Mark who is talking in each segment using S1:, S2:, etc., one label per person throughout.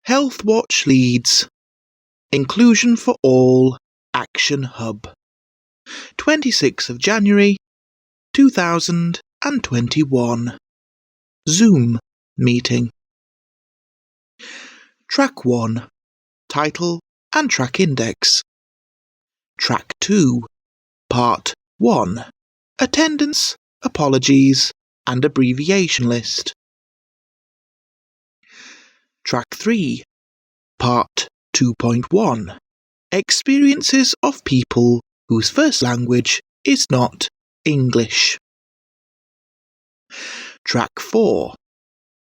S1: Health Watch Leeds. Inclusion for All Action Hub. 26th of January 2021. Zoom meeting. Track 1. Title and Track Index. Track 2. Part 1. Attendance, Apologies and Abbreviation List. Track 3. Part 2.1. Experiences of people whose first language is not English. Track 4.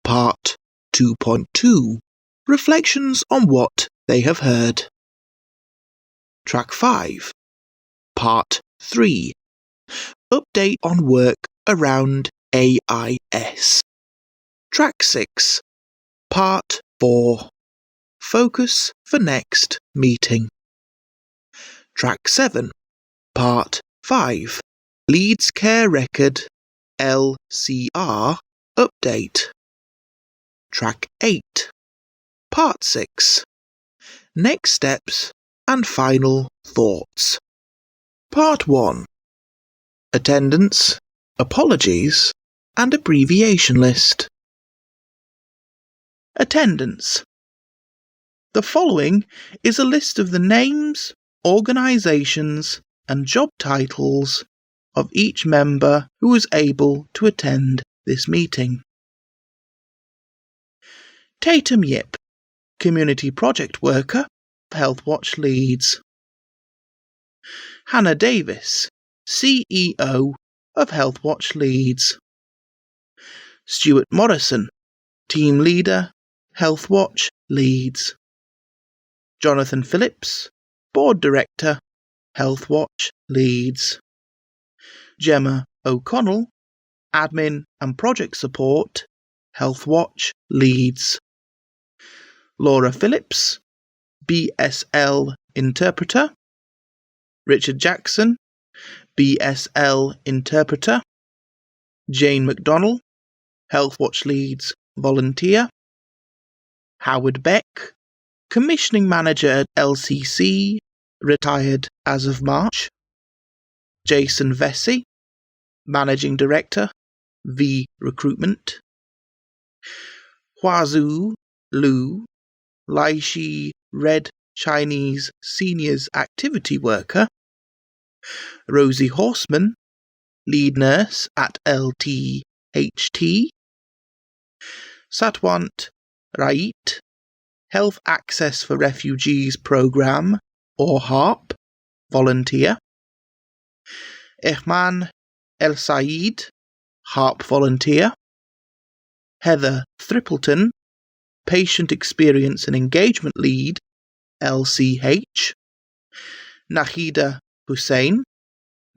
S1: Part 2.2. Reflections on what they have heard. Track 5. Part 3. Update on work around AIS. Track 6. Part 4. Focus for next meeting. Track 7. Part 5. Leeds Care Record LCR Update. Track 8. Part 6. Next steps and final thoughts. Part 1. Attendance, Apologies and Abbreviation List. Attendance. The following is a list of the names, organisations and job titles of each member who was able to attend this meeting. Tatum Yip, Community Project Worker, Health Watch Leeds. Hannah Davis, CEO of Health Watch Leeds. Stuart Morrison, Team Leader, Health Watch Leeds. Jonathan Phillips, Board Director, Health Watch Leeds. Gemma O'Connell, Admin and Project Support, Health Watch Leeds. Laura Phillips, BSL Interpreter. Richard Jackson, BSL Interpreter. Jane McDonnell, Health Watch Leeds Volunteer. Howard Beck, Commissioning Manager at LCC, retired as of March. Jason Vesey, Managing Director, V Recruitment. Huazhu Liu, Laishi Red Chinese Seniors Activity Worker. Rosie Horseman, Lead Nurse at LTHT. Satwant Rait, Health Access for Refugees Programme, or HARP, Volunteer. Ehman El Said, HARP Volunteer. Heather Thrippleton, Patient Experience and Engagement Lead, LCH. Nahida Hussain,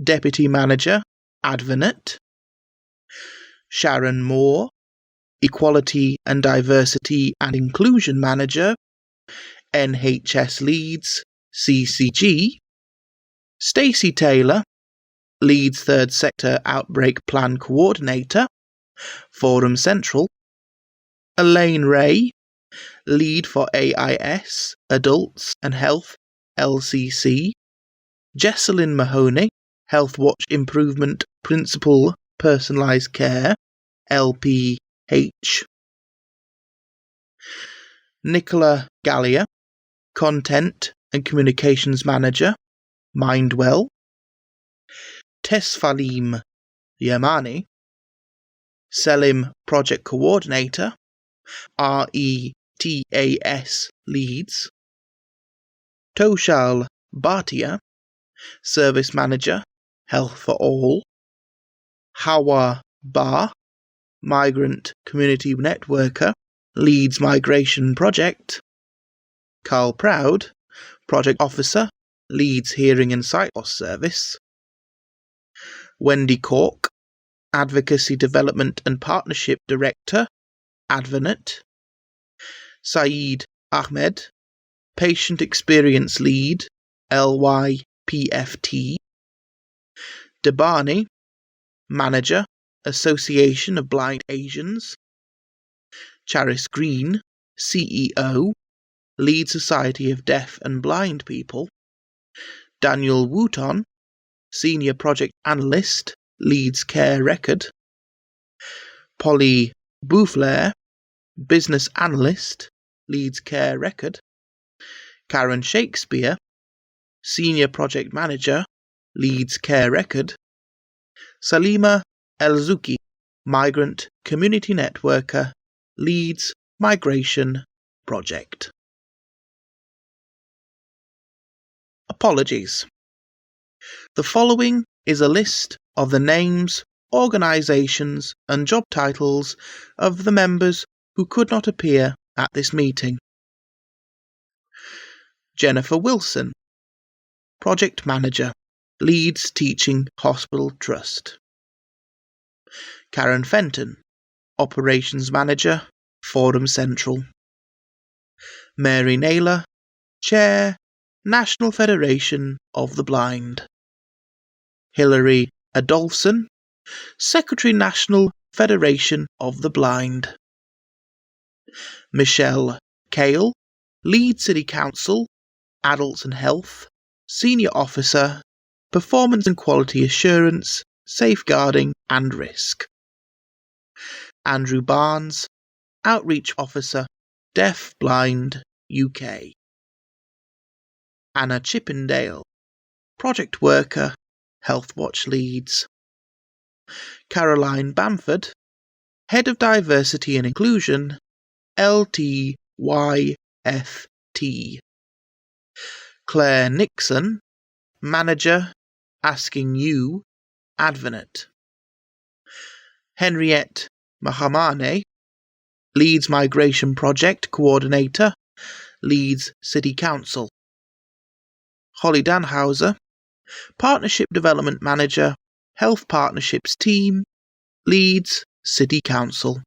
S1: Deputy Manager, Advanet. Sharon Moore, Equality and Diversity and Inclusion Manager, NHS Leeds, CCG. Stacey Taylor, Leeds Third Sector Outbreak Plan Coordinator, Forum Central. Elaine Ray, Lead for AIS, Adults and Health, LCC. Jesselyn Mahoney, Health Watch Improvement Principal Personalised Care, LPH. Nicola Gallia, Content and Communications Manager, Mindwell. Tesfalim Yamani, Selim Project Coordinator, RETAS Leeds. Toshal Bhatia, Service Manager, Health for All. Hawa Ba, Migrant Community Networker, Leeds Migration Project. Carl Proud, Project Officer, Leeds Hearing and Sight Loss Service. Wendy Cork, Advocacy Development and Partnership Director, Advanet. Saeed Ahmed, Patient Experience Lead, LYPFT. Debani, Manager, Association of Blind Asians. Charis Green, CEO, leads Society of Deaf and Blind People. Daniel Wooton, Senior Project Analyst, leads Care Record. Polly Bouffler, Business Analyst, leads Care Record. Karen Shakespeare, Senior Project Manager, leads Care Record. Salima Elzuki, Migrant Community Networker, leads Migration Project. Apologies. The following is a list of the names, organisations and job titles of the members who could not appear at this meeting. Jennifer Wilson, Project Manager, Leeds Teaching Hospital Trust. Karen Fenton, Operations Manager, Forum Central. Mary Naylor, Chair, National Federation of the Blind. Hilary Adolphson, Secretary National Federation of the Blind. Michelle Cale, Leeds City Council, Adults and Health, Senior Officer, Performance and Quality Assurance, Safeguarding and Risk. Andrew Barnes, Outreach Officer, Deaf Blind UK. Anna Chippendale, Project Worker, Healthwatch Leeds. Caroline Bamford, Head of Diversity and Inclusion, LTYFT. Claire Nixon, Manager, Asking You, Advenet. Henriette Mahamane, Leeds Migration Project Coordinator, Leeds City Council. Holly Danhauser, Partnership Development Manager, Health Partnerships Team, Leeds City Council.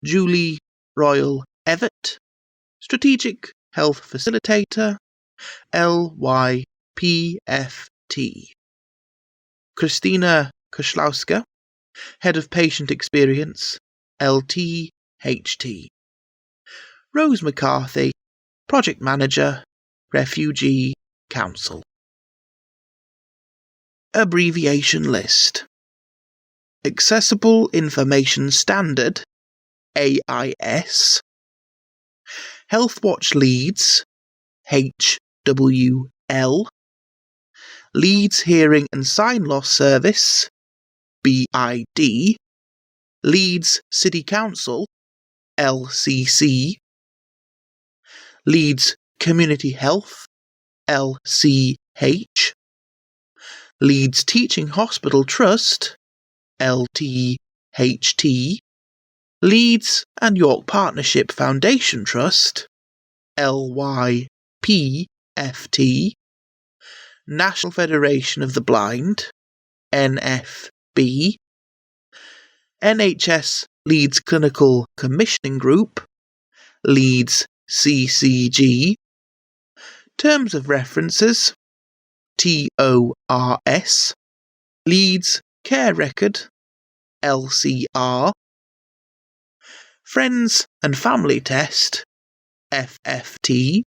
S1: Julie Royal Evett, Strategic Health Facilitator, LYPFT. Christina Koslowska, Head of Patient Experience, LTHT. Rose McCarthy, Project Manager, Refugee Council. Abbreviation list. Accessible Information Standard, AIS. Healthwatch Leeds, HWL. Leeds Hearing and Sign Loss Service, BID. Leeds City Council, LCC. Leeds Community Health, LCH. Leeds Teaching Hospital Trust, LTHT. Leeds and York Partnership Foundation Trust, LYPFT. National Federation of the Blind, NFB. NHS Leeds Clinical Commissioning Group, Leeds CCG. Terms of References, TORS. Leeds Care Record, LCR. Friends and Family Test, FFT.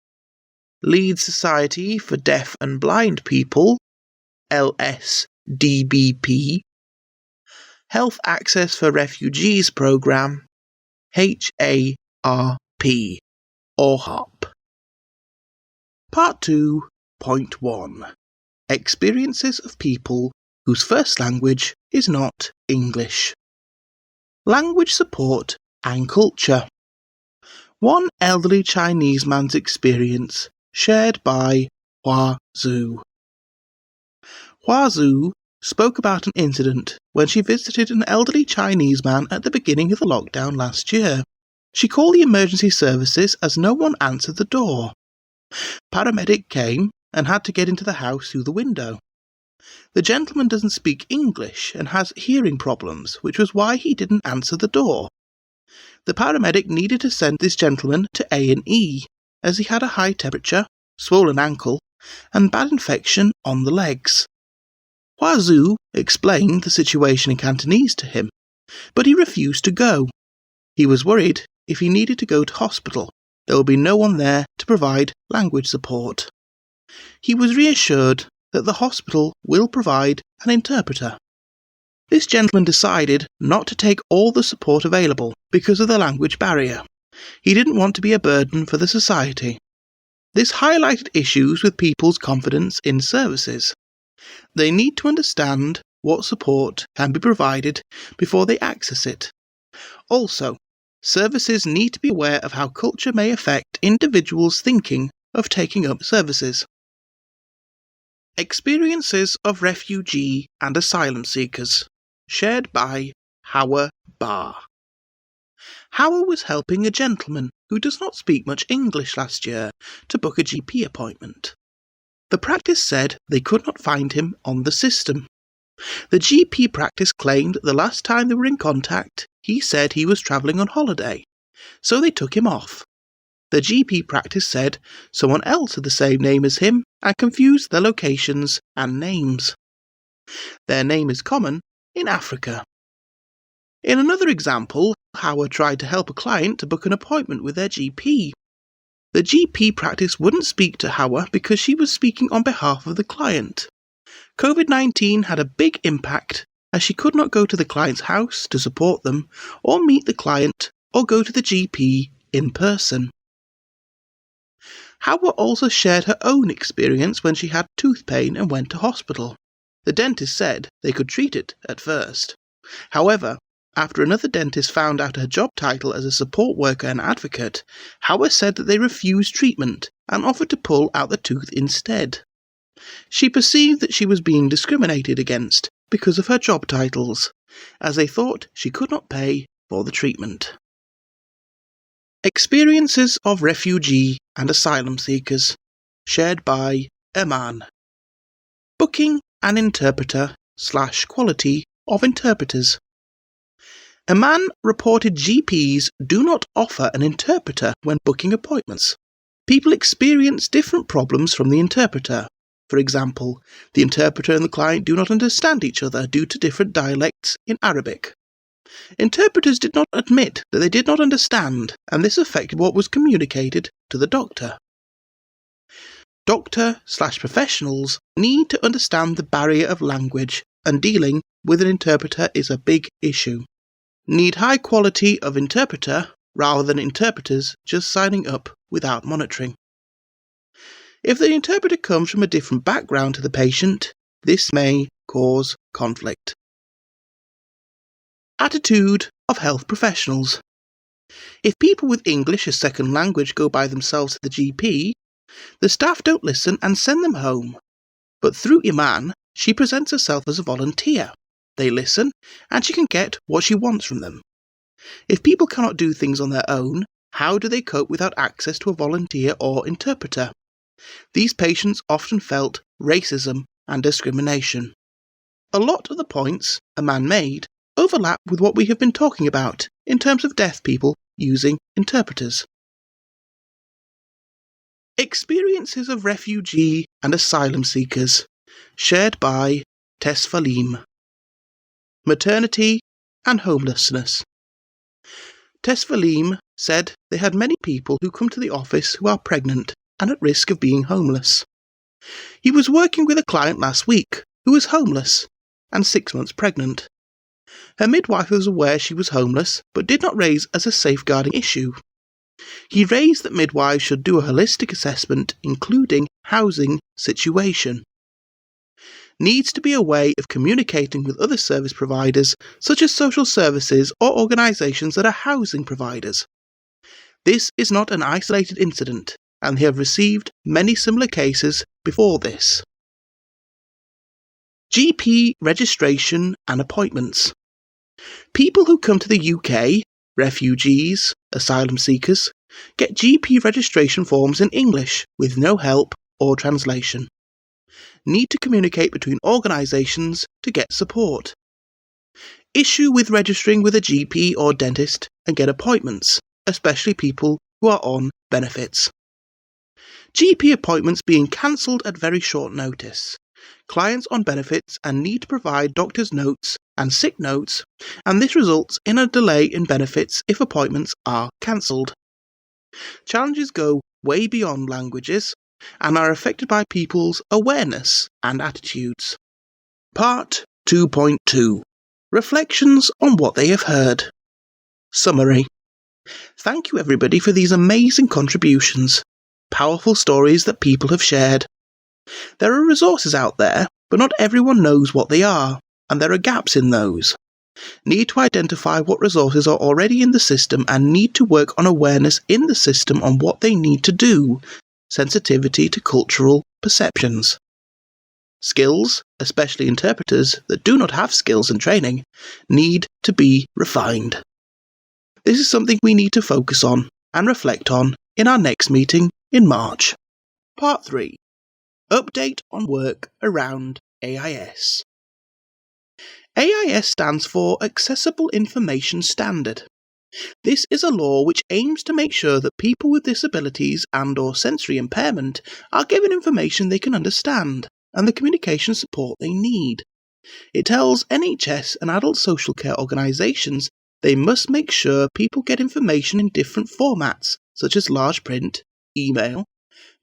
S1: Leeds Society for Deaf and Blind People, LSDBP. Health Access for Refugees Programme, HARP or HOP. Part 2.1. Experiences of people whose first language is not English. Language support and culture. One elderly Chinese man's experience shared by Hua Zhu. Hua Zhu spoke about an incident when she visited an elderly Chinese man at the beginning of the lockdown last year. She called the emergency services as no one answered the door. Paramedic came and had to get into the house through the window. The gentleman doesn't speak English and has hearing problems, which was why he didn't answer the door. The paramedic needed to send this gentleman to A&E, as he had a high temperature, swollen ankle, and bad infection on the legs. Hua Zhu explained the situation in Cantonese to him, but he refused to go. He was worried if he needed to go to hospital, there will be no one there to provide language support. He was reassured that the hospital will provide an interpreter. This gentleman decided not to take all the support available because of the language barrier. He didn't want to be a burden for the society. This highlighted issues with people's confidence in services. They need to understand what support can be provided before they access it. Also, services need to be aware of how culture may affect individuals thinking of taking up services. Experiences of refugee and asylum seekers, shared by Howard Barr. Howard was helping a gentleman who does not speak much English last year to book a GP appointment. The practice said they could not find him on the system. The GP practice claimed that the last time they were in contact, he said he was travelling on holiday, so they took him off. The GP practice said someone else had the same name as him and confused their locations and names. Their name is common in Africa. In another example, Howard tried to help a client to book an appointment with their GP. The GP practice wouldn't speak to Howard because she was speaking on behalf of the client. COVID-19 had a big impact as she could not go to the client's house to support them or meet the client or go to the GP in person. Howard also shared her own experience when she had tooth pain and went to hospital. The dentist said they could treat it at first. However, after another dentist found out her job title as a support worker and advocate, Howard said that they refused treatment and offered to pull out the tooth instead. She perceived that she was being discriminated against because of her job titles, as they thought she could not pay for the treatment. Experiences of refugee and asylum seekers, shared by Eman. Booking an interpreter / quality of interpreters. A man reported GPs do not offer an interpreter when booking appointments. People experience different problems from the interpreter. For example, the interpreter and the client do not understand each other due to different dialects in Arabic. Interpreters did not admit that they did not understand, and this affected what was communicated to the doctor. Doctor/professionals need to understand the barrier of language, and dealing with an interpreter is a big issue. Need high quality of interpreter rather than interpreters just signing up without monitoring. If the interpreter comes from a different background to the patient, this may cause conflict. Attitude of health professionals. If people with English as second language go by themselves to the GP, the staff don't listen and send them home. But through Iman, she presents herself as a volunteer. They listen, and she can get what she wants from them. If people cannot do things on their own, how do they cope without access to a volunteer or interpreter? These patients often felt racism and discrimination. A lot of the points a man made overlap with what we have been talking about in terms of deaf people using interpreters. Experiences of refugee and asylum seekers, shared by Tesfalim. Maternity and homelessness. Tesfalim said they had many people who come to the office who are pregnant and at risk of being homeless. He was working with a client last week who was homeless and 6 months pregnant. Her midwife was aware she was homeless but did not raise as a safeguarding issue. He raised that midwives should do a holistic assessment including housing situation. Needs to be a way of communicating with other service providers such as social services or organisations that are housing providers. This is not an isolated incident, and they have received many similar cases before this. GP registration and appointments. People who come to the UK, refugees, asylum seekers, get GP registration forms in English with no help or translation. Need to communicate between organisations to get support. Issue with registering with a GP or dentist and get appointments, especially people who are on benefits. GP appointments being cancelled at very short notice. Clients on benefits and need to provide doctor's notes and sick notes, and this results in a delay in benefits if appointments are cancelled. Challenges go way beyond languages and are affected by people's awareness and attitudes. Part 2.2 Reflections on what they have heard. Summary. Thank you everybody for these amazing contributions. Powerful stories that people have shared. There are resources out there, but not everyone knows what they are, and there are gaps in those. Need to identify what resources are already in the system and need to work on awareness in the system on what they need to do. Sensitivity to cultural perceptions. Skills, especially interpreters that do not have skills and training, need to be refined. This is something we need to focus on and reflect on in our next meeting in March. Part 3. Update on work around AIS. AIS stands for Accessible Information Standard. This is a law which aims to make sure that people with disabilities and/or sensory impairment are given information they can understand and the communication support they need. It tells NHS and adult social care organisations they must make sure people get information in different formats, such as large print, email,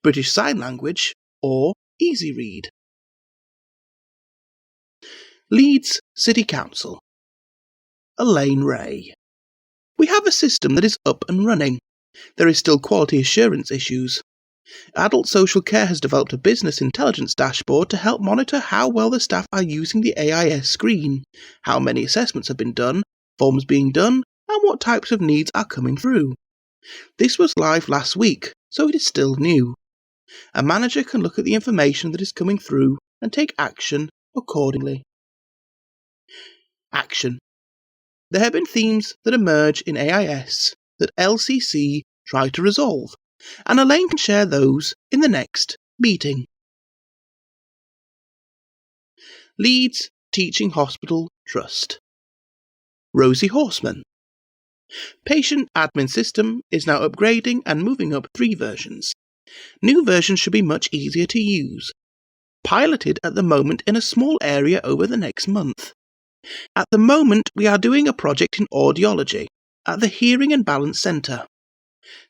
S1: British Sign Language, or Easy Read. Leeds City Council. Elaine Ray. We have a system that is up and running. There is still quality assurance issues. Adult Social Care has developed a business intelligence dashboard to help monitor how well the staff are using the AIS screen, how many assessments have been done, forms being done, and what types of needs are coming through. This was live last week, so it is still new. A manager can look at the information that is coming through and take action accordingly. Action. There have been themes that emerge in AIS that LCC try to resolve, and Elaine can share those in the next meeting. Leeds Teaching Hospital Trust. Rosie Horseman. Patient admin system is now upgrading and moving up 3 versions. New versions should be much easier to use. Piloted at the moment in a small area over the next month. At the moment we are doing a project in audiology at the Hearing and Balance Centre.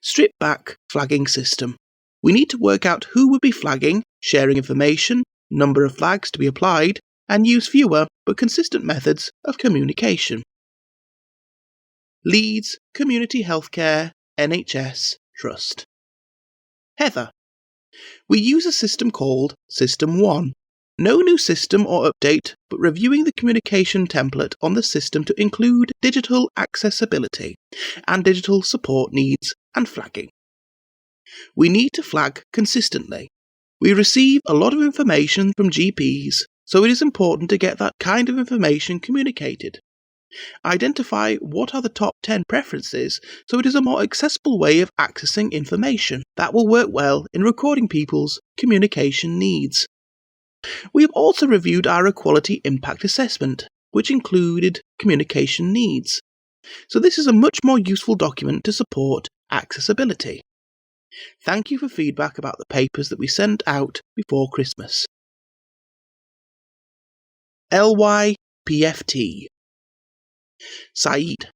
S1: Strip back flagging system. We need to work out who will be flagging, sharing information, number of flags to be applied, and use fewer but consistent methods of communication. Leeds Community Healthcare NHS Trust. Heather. We use a system called System 1. No new system or update, but reviewing the communication template on the system to include digital accessibility and digital support needs and flagging. We need to flag consistently. We receive a lot of information from GPs, so it is important to get that kind of information communicated. Identify what are the top 10 preferences so it is a more accessible way of accessing information that will work well in recording people's communication needs. We have also reviewed our equality impact assessment, which included communication needs. So this is a much more useful document to support accessibility. Thank you for feedback about the papers that we sent out before Christmas. LYPFT. Saeed.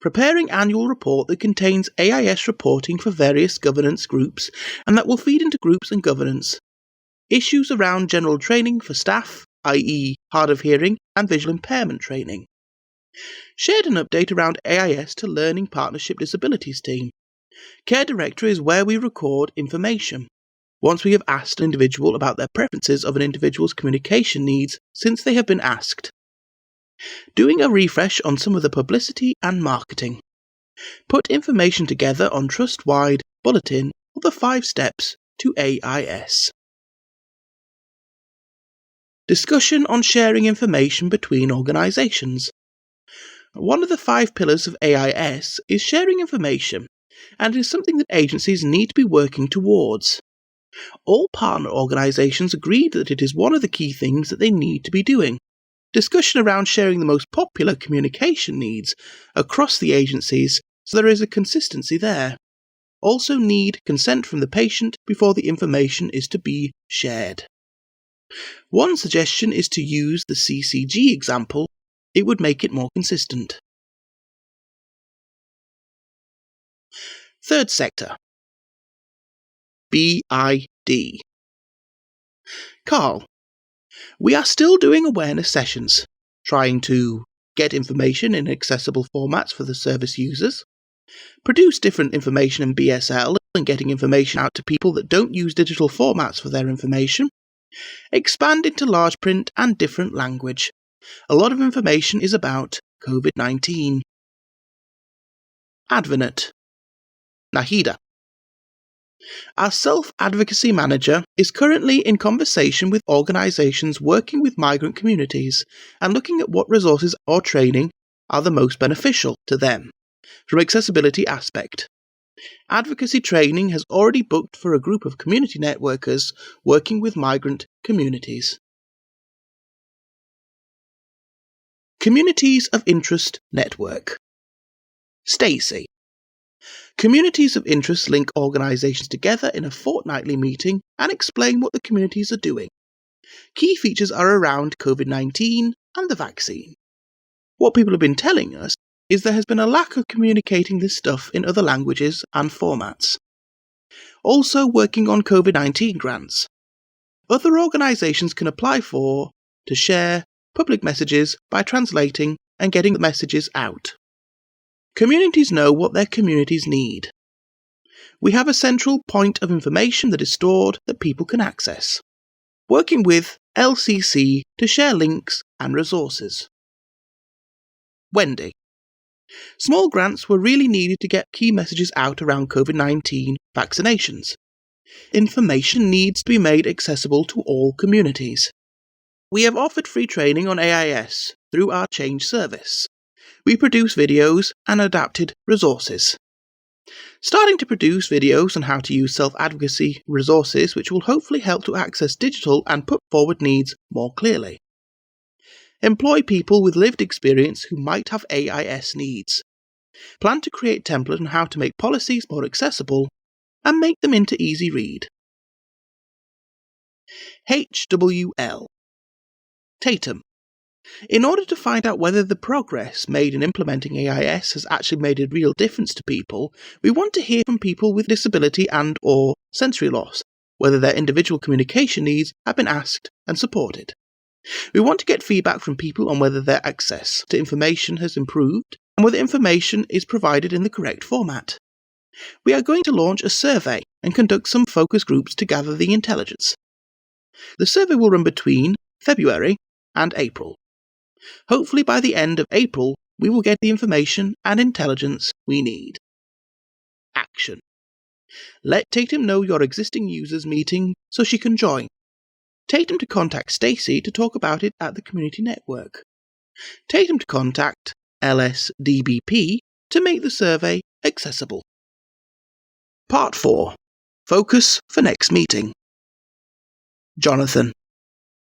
S1: Preparing annual report that contains AIS reporting for various governance groups and that will feed into groups and governance. Issues around general training for staff, i.e. hard of hearing and visual impairment training. Shared an update around AIS to Learning Partnership Disabilities team. Care Directory is where we record information. Once we have asked an individual about their preferences of an individual's communication needs since they have been asked. Doing a refresh on some of the publicity and marketing. Put information together on trust-wide bulletin of the 5 steps to AIS. Discussion on sharing information between organisations. One of the 5 pillars of AIS is sharing information, and it is something that agencies need to be working towards. All partner organisations agreed that it is one of the key things that they need to be doing. Discussion around sharing the most popular communication needs across the agencies so there is a consistency there. Also need consent from the patient before the information is to be shared. One suggestion is to use the CCG example. It would make it more consistent. Third sector. BID. Carl, we are still doing awareness sessions, trying to get information in accessible formats for the service users, produce different information in BSL and getting information out to people that don't use digital formats for their information, expand into large print and different language. A lot of information is about COVID-19. Advocate. Nahida. Our self-advocacy manager is currently in conversation with organisations working with migrant communities and looking at what resources or training are the most beneficial to them from accessibility aspect. Advocacy training has already booked for a group of community networkers working with migrant communities. Communities of Interest Network. Stacey. Communities of interest link organisations together in a fortnightly meeting and explain what the communities are doing. Key features are around COVID-19 and the vaccine. What people have been telling us is there has been a lack of communicating this stuff in other languages and formats. Also working on COVID-19 grants. Other organisations can apply for to share public messages by translating and getting the messages out. Communities know what their communities need. We have a central point of information that is stored that people can access. Working with LCC to share links and resources. Wendy. Small grants were really needed to get key messages out around COVID-19 vaccinations. Information needs to be made accessible to all communities. We have offered free training on AIS through our Change service. We produce videos and adapted resources. Starting to produce videos on how to use self-advocacy resources which will hopefully help to access digital and put forward needs more clearly. Employ people with lived experience who might have AIS needs. Plan to create templates on how to make policies more accessible and make them into easy read. HWL. Tatum. In order to find out whether the progress made in implementing AIS has actually made a real difference to people, we want to hear from people with disability and or sensory loss, whether their individual communication needs have been asked and supported. We want to get feedback from people on whether their access to information has improved and whether information is provided in the correct format. We are going to launch a survey and conduct some focus groups to gather the intelligence. The survey will run between February and April. Hopefully by the end of April, we will get the information and intelligence we need. Action. Let Tatum know your existing users meeting so she can join. Tatum to contact Stacey to talk about it at the community network. Tatum to contact LSDBP to make the survey accessible. Part 4. Focus for next meeting. Jonathan.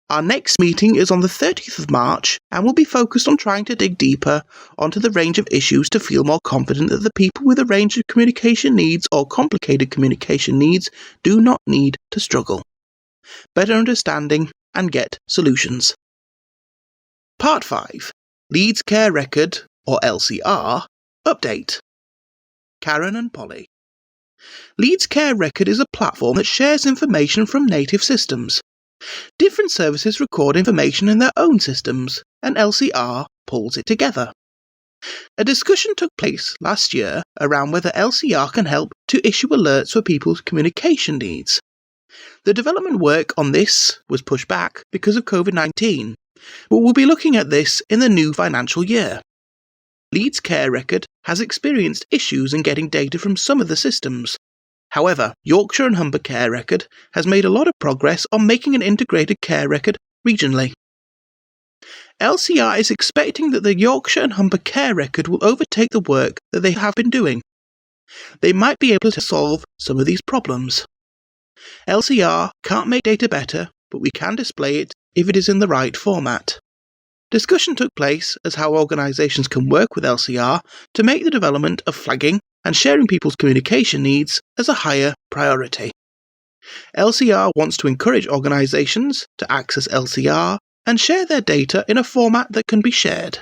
S1: Our next meeting is on the 30th of March and will be focused on trying to dig deeper onto the range of issues to feel more confident that the people with a range of communication needs or complicated communication needs do not need to struggle. Better understanding and get solutions. Part 5. Leeds Care Record, or LCR, update. Karen and Polly. Leeds Care Record is a platform that shares information from native systems. Different services record information in their own systems, and LCR pulls it together. A discussion took place last year around whether LCR can help to issue alerts for people's communication needs. The development work on this was pushed back because of COVID-19, but we'll be looking at this in the new financial year. Leeds Care Record has experienced issues in getting data from some of the systems. However, Yorkshire and Humber Care Record has made a lot of progress on making an integrated care record regionally. LCR is expecting that the Yorkshire and Humber Care Record will overtake the work that they have been doing. They might be able to solve some of these problems. LCR can't make data better, but we can display it if it is in the right format. Discussion took place as how organisations can work with LCR to make the development of flagging and sharing people's communication needs as a higher priority. LCR wants to encourage organisations to access LCR and share their data in a format that can be shared.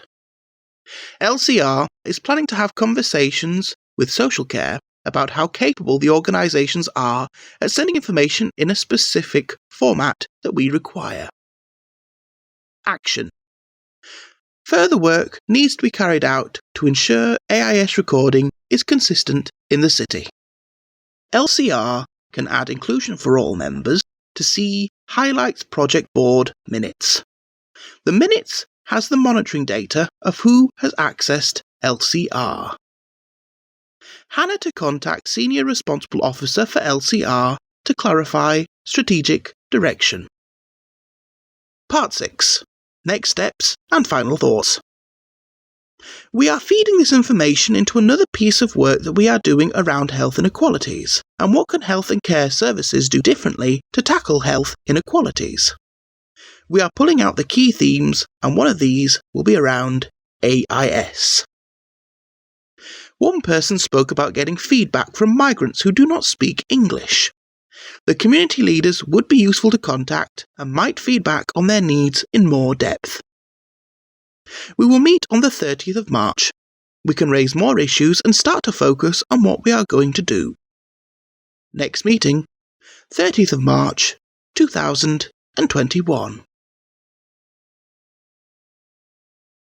S1: LCR is planning to have conversations with social care about how capable the organisations are at sending information in a specific format that we require. Action. Further work needs to be carried out to ensure AIS recording is consistent in the city. LCR can add inclusion for all members to see Highlights Project Board minutes. The minutes has the monitoring data of who has accessed LCR. Hannah to contact Senior Responsible Officer for LCR to clarify strategic direction. Part 6. Next steps and final thoughts. We are feeding this information into another piece of work that we are doing around health inequalities, and what can health and care services do differently to tackle health inequalities. We are pulling out the key themes, and one of these will be around AIS. One person spoke about getting feedback from migrants who do not speak English. The community leaders would be useful to contact and might feedback on their needs in more depth. We will meet on the 30th of March. We can raise more issues and start to focus on what we are going to do. Next meeting, 30th of March, 2021.